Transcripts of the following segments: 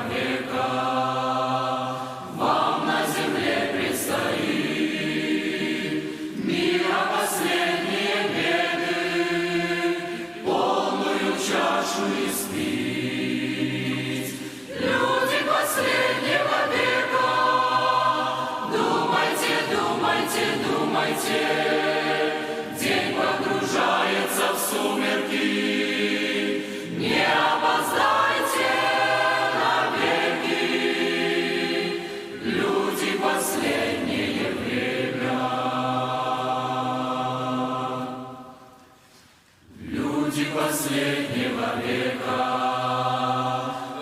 века вам на земле предстоит мира последние беды, полную чашу испить. Люди последнего века, думайте, думайте, думайте, день погружается в сумерки. Не опоздайте навеки, люди последнее время. Люди последнего века,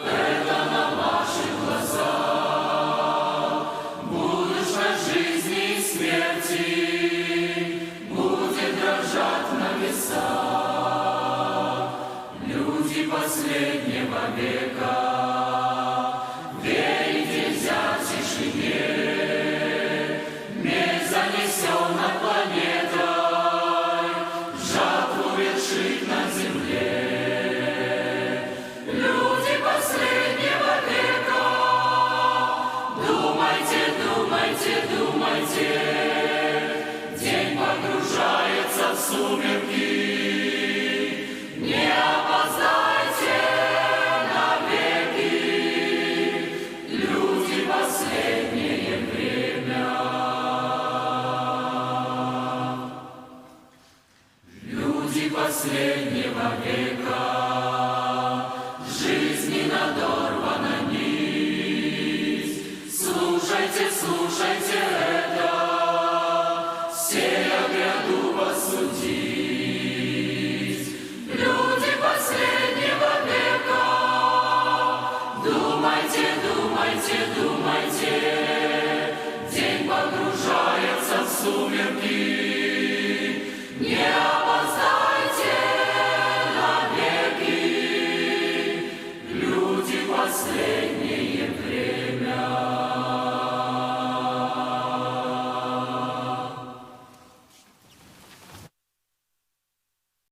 это на ваших глазах будущее жизни и смерти будет дрожать на весах. Люди последнего века, верить нельзя тишине, медь занесен над планетой, жатву вершит на земле. Люди последнего века, думайте, думайте, думайте, день погружается в сумерки. Не опоздайте навеки, люди последнее время. Люди последнего века, жизни надорвана нить. Слушайте, слушайте это, сея гряду посудить. Люди последнего века, думайте, думайте, думайте, день погружается в сумерки.